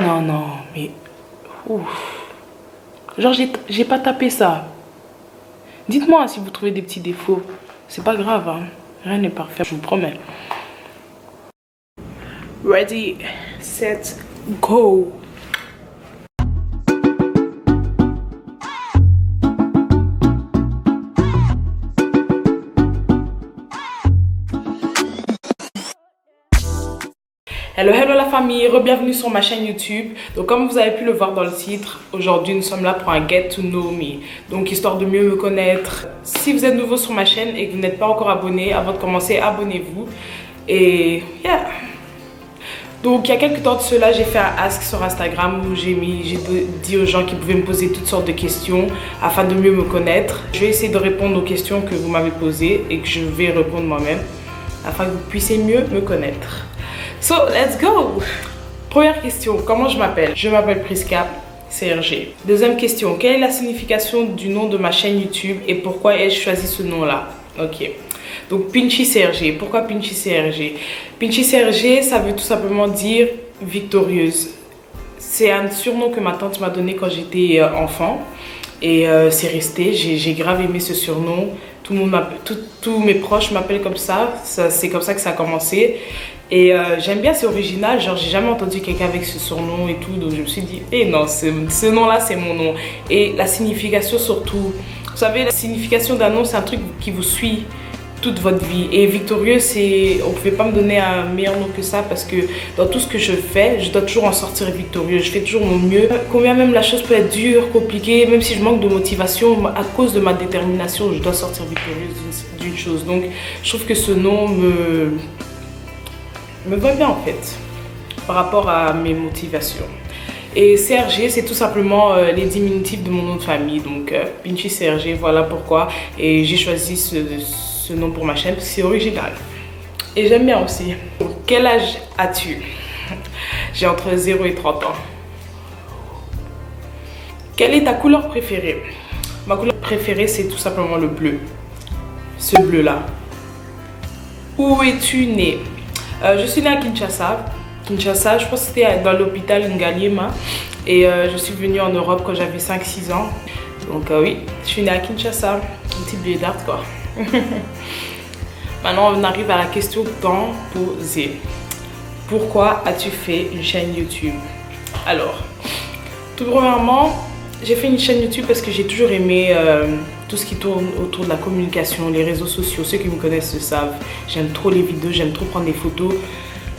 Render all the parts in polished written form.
Non, non, mais... Ouf. Genre, j'ai pas tapé ça. Dites-moi si vous trouvez des petits défauts. C'est pas grave, hein. Rien n'est parfait, je vous promets. Ready, set, go. Hello, hello la famille, re-bienvenue sur ma chaîne YouTube. Donc comme vous avez pu le voir dans le titre, aujourd'hui nous sommes là pour un Get to Know Me. Donc histoire de mieux me connaître. Si vous êtes nouveau sur ma chaîne et que vous n'êtes pas encore abonné, avant de commencer, abonnez-vous. Et yeah. Donc il y a quelques temps de cela, j'ai fait un ask sur Instagram où j'ai dit aux gens qu'ils pouvaient me poser toutes sortes de questions afin de mieux me connaître. Je vais essayer de répondre aux questions que vous m'avez posées et que je vais répondre moi-même afin que vous puissiez mieux me connaître. So, let's go! Première question, comment je m'appelle? Je m'appelle Priska CRG. Deuxième question, quelle est la signification du nom de ma chaîne YouTube et pourquoi ai-je choisi ce nom-là? Ok. Donc, Pinchy CRG. Pourquoi Pinchy CRG? Pinchy CRG, ça veut tout simplement dire victorieuse. C'est un surnom que ma tante m'a donné quand j'étais enfant. Et c'est resté, j'ai grave aimé ce surnom. Tous mes proches m'appellent comme ça. C'est comme ça que ça a commencé. Et j'aime bien, c'est original, genre j'ai jamais entendu quelqu'un avec ce surnom et tout, donc je me suis dit, eh non, ce nom-là c'est mon nom. Et la signification surtout, vous savez, la signification d'un nom c'est un truc qui vous suit toute votre vie. Et victorieux, on ne pouvait pas me donner un meilleur nom que ça parce que dans tout ce que je fais, je dois toujours en sortir victorieux, je fais toujours mon mieux. Combien même la chose peut être dure, compliquée, même si je manque de motivation, à cause de ma détermination, je dois sortir victorieuse d'une chose. Donc je trouve que ce nom me va bien en fait par rapport à mes motivations. Et CRG, c'est tout simplement les diminutifs de mon nom de famille, donc Pinchy CRG, voilà pourquoi. Et j'ai choisi ce nom pour ma chaîne parce que c'est original et j'aime bien aussi. Quel âge as-tu? J'ai entre 0 et 30 ans. Quelle est ta couleur préférée? Ma couleur préférée, c'est tout simplement le bleu, ce bleu là. Où es-tu né? Je suis née à Kinshasa. Kinshasa, je pense que c'était dans l'hôpital Ngaliema. Et je suis venue en Europe quand j'avais 5-6 ans. Donc oui, je suis née à Kinshasa. Un petit bleu d'art quoi. Maintenant, on arrive à la question tant posée. Pourquoi as-tu fait une chaîne YouTube? Alors, tout premièrement, j'ai fait une chaîne YouTube parce que j'ai toujours aimé tout ce qui tourne autour de la communication, les réseaux sociaux. Ceux qui me connaissent le savent. J'aime trop les vidéos, j'aime trop prendre des photos.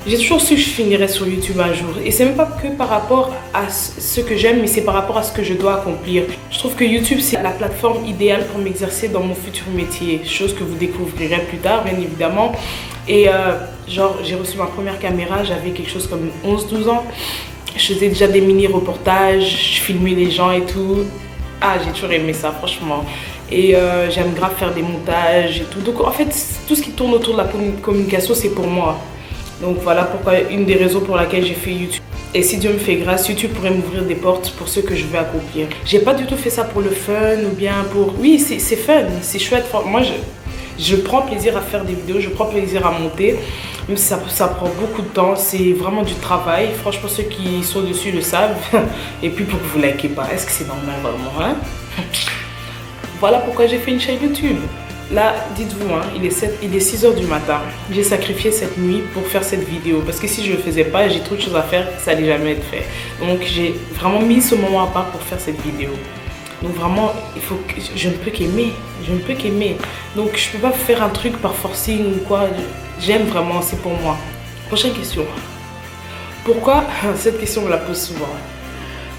J'ai toujours su que je finirais sur YouTube un jour. Et c'est même pas que par rapport à ce que j'aime, mais c'est par rapport à ce que je dois accomplir. Je trouve que YouTube, c'est la plateforme idéale pour m'exercer dans mon futur métier. Chose que vous découvrirez plus tard, bien évidemment. Et genre, j'ai reçu ma première caméra, j'avais quelque chose comme 11-12 ans. Je faisais déjà des mini-reportages, je filmais les gens et tout. Ah, j'ai toujours aimé ça, franchement. Et j'aime grave faire des montages et tout. Donc en fait, tout ce qui tourne autour de la communication, c'est pour moi. Donc voilà pourquoi, une des raisons pour laquelle j'ai fait YouTube. Et si Dieu me fait grâce, YouTube pourrait m'ouvrir des portes pour ce que je veux accomplir. J'ai pas du tout fait ça pour le fun ou bien pour... Oui, c'est fun, c'est chouette. Moi, je prends plaisir à faire des vidéos, je prends plaisir à monter. Même si ça prend beaucoup de temps, c'est vraiment du travail. Franchement, ceux qui sont dessus le savent. Et puis pour que vous likez pas, est-ce que c'est normal vraiment, hein? Voilà pourquoi j'ai fait une chaîne YouTube. Là, dites-vous, hein, il est 6 h du matin. J'ai sacrifié cette nuit pour faire cette vidéo. Parce que si je ne le faisais pas, j'ai trop de choses à faire, ça n'allait jamais être fait. Donc, j'ai vraiment mis ce moment à part pour faire cette vidéo. Donc, vraiment, je ne peux qu'aimer. Je ne peux qu'aimer. Donc, je ne peux pas faire un truc par forcing ou quoi. J'aime vraiment, c'est pour moi. Prochaine question. Pourquoi, cette question me la pose souvent.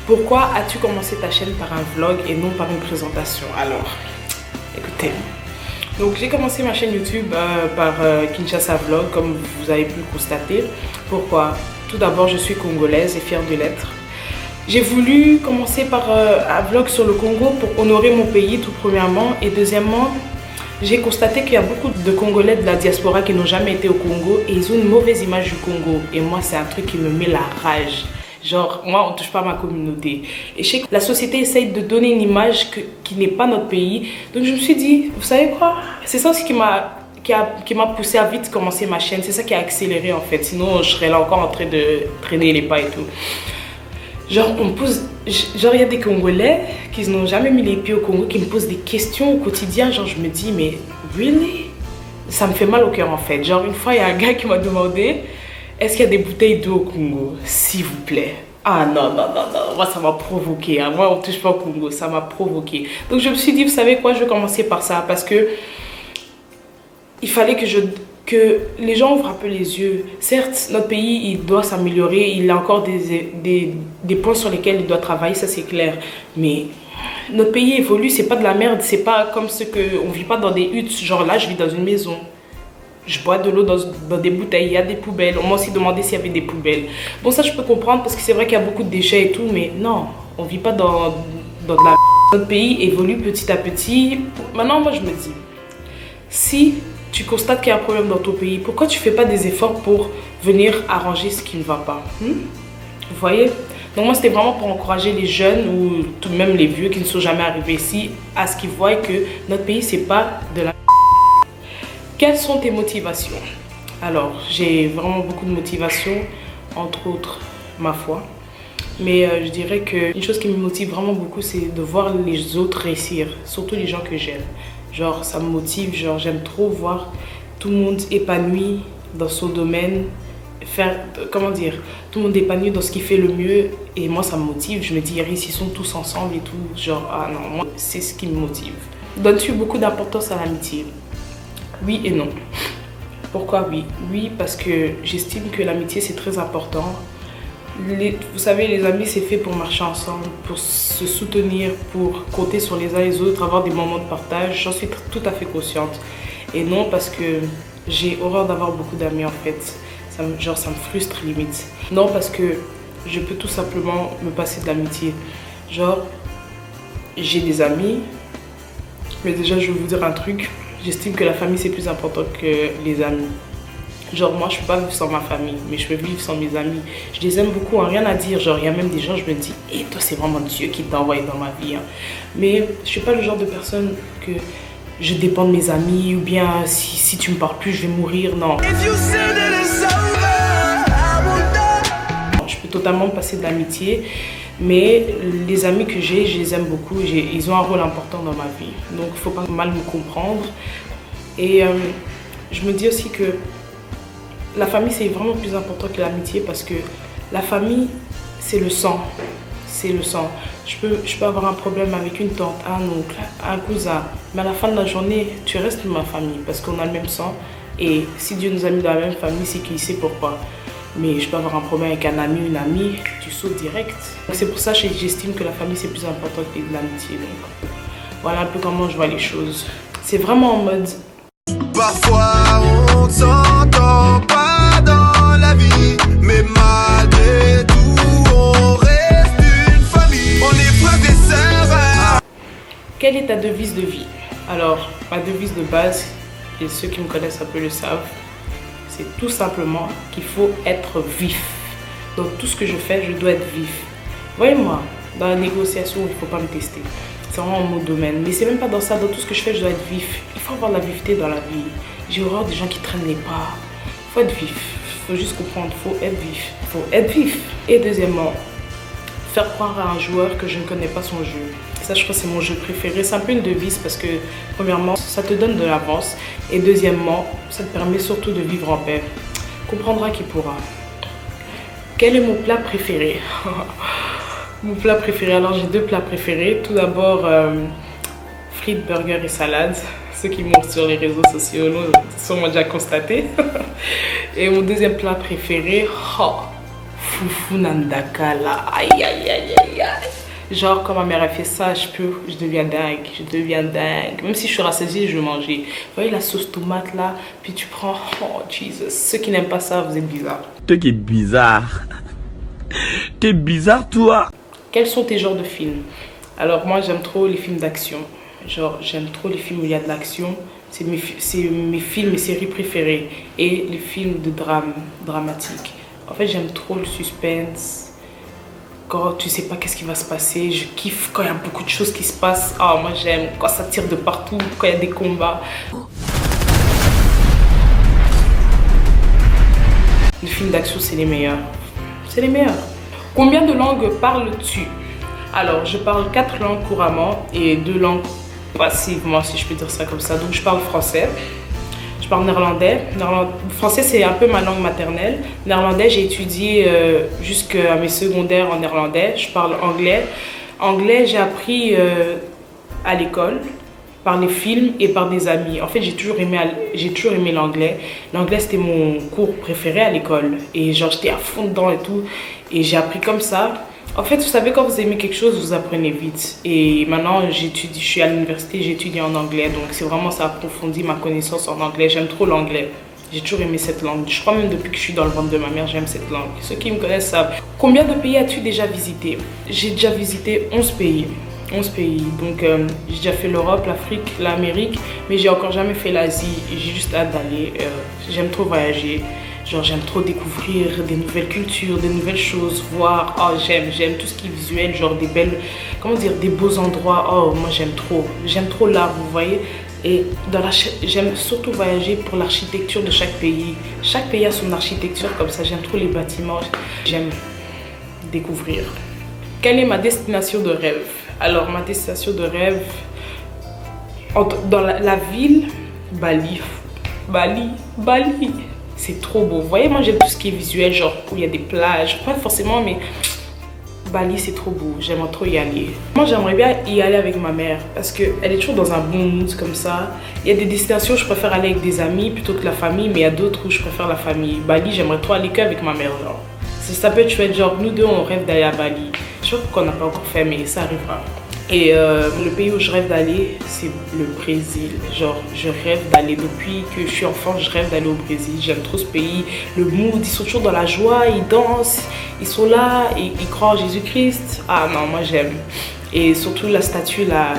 Pourquoi as-tu commencé ta chaîne par un vlog et non par une présentation? Alors, écoutez. Donc j'ai commencé ma chaîne YouTube par Kinshasa Vlog, comme vous avez pu le constater. Pourquoi? Tout d'abord, je suis congolaise et fière de l'être. J'ai voulu commencer par un vlog sur le Congo pour honorer mon pays tout premièrement. Et deuxièmement, j'ai constaté qu'il y a beaucoup de Congolais de la diaspora qui n'ont jamais été au Congo et ils ont une mauvaise image du Congo. Et moi, c'est un truc qui me met la rage. Genre, moi, on ne touche pas ma communauté. Et je sais que la société essaye de donner une image qui n'est pas notre pays. Donc, je me suis dit, vous savez quoi? C'est ça aussi qui m'a poussé à vite commencer ma chaîne. C'est ça qui a accéléré, en fait. Sinon, je serais là encore en train de traîner les pas et tout. Genre, on me pose... Genre, il y a des Congolais qui n'ont jamais mis les pieds au Congo, qui me posent des questions au quotidien. Genre, je me dis, mais really? Ça me fait mal au cœur, en fait. Genre, une fois, il y a un gars qui m'a demandé, est-ce qu'il y a des bouteilles d'eau au Congo? S'il vous plaît. Ah non, non, non, non. Moi, ça m'a provoqué. Hein. Moi, on ne touche pas au Congo. Ça m'a provoqué. Donc, je me suis dit, vous savez quoi? Je vais commencer par ça. Parce que il fallait que les gens ouvrent un peu les yeux. Certes, notre pays, il doit s'améliorer. Il a encore des points sur lesquels il doit travailler, ça c'est clair. Mais notre pays évolue, c'est pas de la merde. C'est pas comme ce que... On vit pas dans des huttes. Genre là, je vis dans une maison. Je bois de l'eau dans des bouteilles. Il y a des poubelles. On m'a aussi demandé s'il y avait des poubelles. Bon, ça je peux comprendre parce que c'est vrai qu'il y a beaucoup de déchets et tout. Mais non, on vit pas dans de la merde. Notre pays évolue petit à petit. Maintenant, moi je me dis, si tu constates qu'il y a un problème dans ton pays, pourquoi tu ne fais pas des efforts pour venir arranger ce qui ne va pas? Vous voyez? Donc moi, c'était vraiment pour encourager les jeunes ou tout de même les vieux qui ne sont jamais arrivés ici à ce qu'ils voient que notre pays, c'est pas de la... Quelles sont tes motivations? Alors, j'ai vraiment beaucoup de motivations, entre autres ma foi. Mais je dirais qu'une chose qui me motive vraiment beaucoup, c'est de voir les autres réussir, surtout les gens que j'aime. Genre, ça me motive, genre, j'aime trop voir tout le monde épanoui dans son domaine, comment dire, tout le monde épanoui dans ce qui fait le mieux. Et moi, ça me motive, je me dis, réussissons tous ensemble et tout. Genre, ah non, moi, c'est ce qui me motive. Donnes-tu beaucoup d'importance à l'amitié? Oui et non. Pourquoi oui? Oui, parce que j'estime que l'amitié, c'est très important. Vous savez, les amis, c'est fait pour marcher ensemble, pour se soutenir, pour compter sur les uns les autres, avoir des moments de partage. J'en suis tout à fait consciente. Et non, parce que j'ai horreur d'avoir beaucoup d'amis, en fait. Genre, ça me frustre limite. Non, parce que je peux tout simplement me passer de l'amitié. Genre, j'ai des amis, mais déjà, je vais vous dire un truc. J'estime que la famille, c'est plus important que les amis. Genre, moi, je peux pas vivre sans ma famille, mais je peux vivre sans mes amis. Je les aime beaucoup, hein, rien à dire. Genre, il y a même des gens, je me dis, et toi, c'est vraiment Dieu qui t'a envoyé dans ma vie. Hein. Mais je suis pas le genre de personne que je dépends de mes amis, ou bien si tu me parles plus, je vais mourir. Non. Je peux totalement me passer de l'amitié, mais les amis que j'ai, je les aime beaucoup. Ils ont un rôle important dans ma vie. Donc, il faut pas mal me comprendre. Et je me dis aussi que la famille, c'est vraiment plus important que l'amitié parce que la famille, c'est le sang. C'est le sang. Je peux avoir un problème avec une tante, un oncle, un cousin. Mais à la fin de la journée, tu restes ma famille parce qu'on a le même sang. Et si Dieu nous a mis dans la même famille, c'est qu'il sait pourquoi. Mais je peux avoir un problème avec un ami, une amie, tu sautes direct. C'est pour ça que j'estime que la famille, c'est plus important que l'amitié. Donc voilà un peu comment je vois les choses. C'est vraiment en mode... Parfois on ne s'entend pas dans la vie, mais malgré tout on reste une famille. On est frères et sœurs. Quelle est ta devise de vie? Alors, ma devise de base, et ceux qui me connaissent un peu le savent, c'est tout simplement qu'il faut être vif. Dans tout ce que je fais, je dois être vif. Voyez-moi, dans la négociation, il ne faut pas me tester. C'est vraiment mon domaine. Mais c'est même pas dans ça. Dans tout ce que je fais, je dois être vif. Il faut avoir de la vivité dans la vie. J'ai horreur des gens qui traînent les pas. Il faut être vif. Il faut juste comprendre. Il faut être vif. Il faut être vif. Et deuxièmement, faire croire à un joueur que je ne connais pas son jeu. Ça, je crois que c'est mon jeu préféré. C'est un peu une devise parce que, premièrement, ça te donne de l'avance. Et deuxièmement, ça te permet surtout de vivre en paix. Comprendra qui pourra. Quel est mon plat préféré? Mon plat préféré, alors j'ai deux plats préférés. Tout d'abord, frites, burgers et salades. Ceux qui montent sur les réseaux sociaux l'ont sûrement déjà constaté. Et mon deuxième plat préféré, foufou nandakala. Aïe aïe aïe aïe aïe. Genre, quand ma mère a fait ça, je deviens dingue. Je deviens dingue. Même si je suis rassasiée, je vais manger. Vous voyez la sauce tomate là, puis tu prends, oh Jesus. Ceux qui n'aiment pas ça, vous êtes bizarres. Toi qui es bizarre. T'es bizarre, toi. Quels sont tes genres de films? Alors moi j'aime trop les films d'action. Genre j'aime trop les films où il y a de l'action. C'est mes films et séries préférées. Et les films de dramatique. En fait j'aime trop le suspense. Quand tu sais pas qu'est-ce qui va se passer. Je kiffe quand il y a beaucoup de choses qui se passent. Ah moi j'aime quand ça tire de partout, quand il y a des combats. Les films d'action c'est les meilleurs. C'est les meilleurs. Combien de langues parles-tu? Alors, je parle 4 langues couramment et 2 langues passivement, si je peux dire ça comme ça. Donc, je parle français, je parle néerlandais. Français, c'est un peu ma langue maternelle. Néerlandais, j'ai étudié jusqu'à mes secondaires en néerlandais. Je parle anglais. Anglais, j'ai appris à l'école, par les films et par des amis. En fait, j'ai toujours aimé l'anglais. L'anglais, c'était mon cours préféré à l'école. Et genre, j'étais à fond dedans et tout. Et j'ai appris comme ça. En fait, vous savez, quand vous aimez quelque chose, vous apprenez vite. Et maintenant, je suis à l'université, j'étudie en anglais. Donc, c'est vraiment, ça approfondit ma connaissance en anglais. J'aime trop l'anglais. J'ai toujours aimé cette langue. Je crois même depuis que je suis dans le ventre de ma mère, j'aime cette langue. Ceux qui me connaissent savent. Combien de pays as-tu déjà visité? J'ai déjà visité 11 pays. 11 pays. Donc, j'ai déjà fait l'Europe, l'Afrique, l'Amérique. Mais j'ai encore jamais fait l'Asie. J'ai juste hâte d'aller. J'aime trop voyager. Genre, j'aime trop découvrir des nouvelles cultures, des nouvelles choses, voir. Oh, j'aime tout ce qui est visuel, genre des belles, comment dire, des beaux endroits. Oh, moi, j'aime trop l'art, vous voyez. Et j'aime surtout voyager pour l'architecture de chaque pays. Chaque pays a son architecture comme ça. J'aime trop les bâtiments. J'aime découvrir. Quelle est ma destination de rêve? Alors, ma destination de rêve, dans la ville, Bali. C'est trop beau. Vous voyez, moi j'aime tout ce qui est visuel, genre où il y a des plages. Pas forcément, mais Bali c'est trop beau. J'aimerais trop y aller. Moi j'aimerais bien y aller avec ma mère parce qu'elle est toujours dans un bon mood comme ça. Il y a des destinations où je préfère aller avec des amis plutôt que la famille, mais il y a d'autres où je préfère la famille. Bali, j'aimerais trop aller qu'avec ma mère, genre. Ça peut être chouette, genre nous deux on rêve d'aller à Bali. Je sais pas pourquoi on n'a pas encore fait, mais ça arrivera. Et le pays où je rêve d'aller, c'est le Brésil. Genre, je rêve d'aller, depuis que je suis enfant, je rêve d'aller au Brésil. J'aime trop ce pays. Le mood, ils sont toujours dans la joie, ils dansent, ils sont là, ils croient en Jésus-Christ. Ah non, moi j'aime. Et surtout la statue là,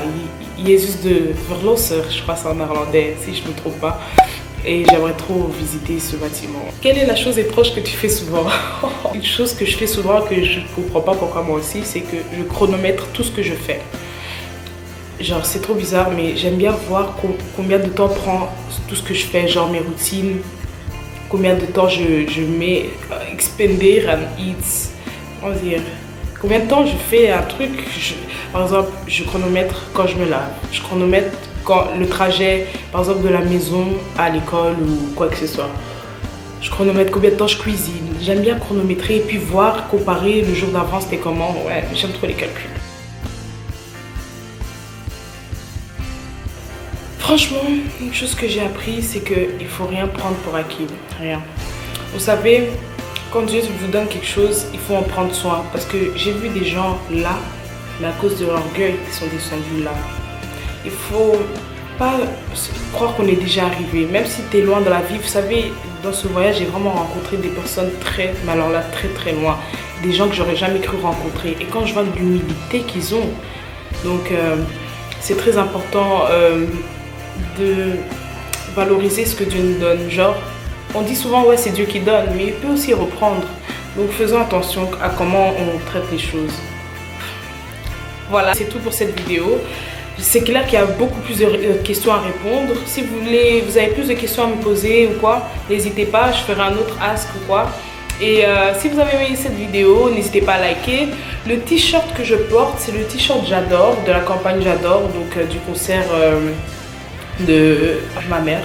Jésus de Verlosser, je crois c'est en néerlandais, si je ne me trompe pas. Et j'aimerais trop visiter ce bâtiment. Quelle est la chose étrange que tu fais souvent? Une chose que je fais souvent, que je ne comprends pas pourquoi moi aussi, c'est que je chronomètre tout ce que je fais. Genre c'est trop bizarre, mais j'aime bien voir combien de temps prend tout ce que je fais, genre mes routines, combien de temps je mets expender and eat, comment dire, combien de temps je fais un truc. Par exemple, je chronomètre quand je me lave, je chronomètre quand le trajet, par exemple, de la maison à l'école ou quoi que ce soit. Je chronomètre combien de temps je cuisine. J'aime bien chronométrer et puis voir, comparer le jour d'avant c'était comment. Ouais, j'aime trop les calculs. Franchement, une chose que j'ai appris, c'est qu'il ne faut rien prendre pour acquis. Rien. Vous savez, quand Dieu vous donne quelque chose, il faut en prendre soin. Parce que j'ai vu des gens là, mais à cause de l'orgueil, ils sont descendus là. Il faut pas croire qu'on est déjà arrivé. Même si tu es loin dans la vie, vous savez, dans ce voyage, j'ai vraiment rencontré des personnes très, mais alors là, très loin. Des gens que j'aurais jamais cru rencontrer. Et quand je vois l'humilité qu'ils ont, donc c'est très important de valoriser ce que Dieu nous donne. Genre, on dit souvent, ouais, c'est Dieu qui donne, mais il peut aussi reprendre. Donc faisons attention à comment on traite les choses. Voilà, c'est tout pour cette vidéo. C'est clair qu'il y a beaucoup plus de questions à répondre. Si vous avez plus de questions à me poser ou quoi, n'hésitez pas, je ferai un autre ask ou quoi. Et si vous avez aimé cette vidéo, n'hésitez pas à liker. Le t-shirt que je porte, c'est le t-shirt J'adore, de la campagne J'adore, donc du concert de ma mère.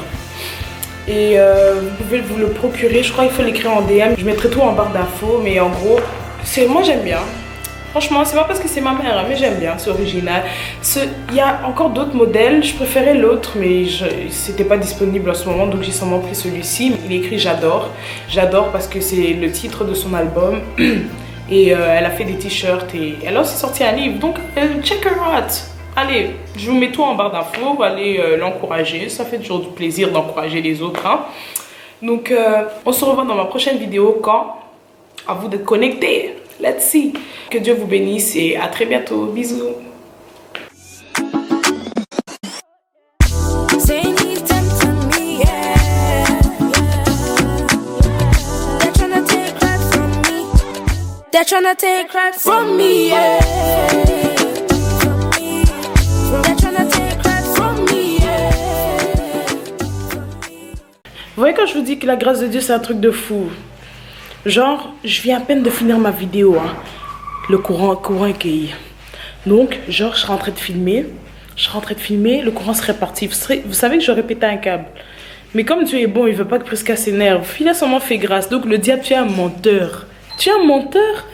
Et vous pouvez vous le procurer, je crois qu'il faut l'écrire en DM. Je mettrai tout en barre d'infos, mais en gros, moi j'aime bien. Franchement, c'est pas parce que c'est ma mère, mais j'aime bien, c'est original. Il y a encore d'autres modèles, je préférais l'autre, mais c'était pas disponible en ce moment, donc j'ai seulement pris celui-ci. Il est écrit J'adore. J'adore parce que c'est le titre de son album. Et elle a fait des t-shirts et elle a aussi sorti un livre, donc check her out. Allez, je vous mets tout en barre d'infos, allez l'encourager, ça fait toujours du plaisir d'encourager les autres. Hein. Donc, on se revoit dans ma prochaine vidéo quand? À vous d'être connectés. Let's see. Que Dieu vous bénisse et à très bientôt. Bisous. They're tryna take right from me, yeah. They're tryna take right from me, yeah. Vous voyez quand je vous dis que la grâce de Dieu c'est un truc de fou. Genre, je viens à peine de finir ma vidéo, hein. le courant est cueilli. Donc, genre, je suis en train de filmer. Le courant serait parti. Vous savez que j'aurais pété un câble. Mais comme Dieu est bon, il veut pas que Prisca s'énerve. Il a seulement fait grâce. Donc, le diable, tu es un menteur. Tu es un menteur.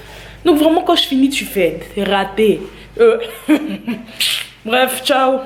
Donc, vraiment, quand je finis, tu fais. T'es raté. Bref, ciao.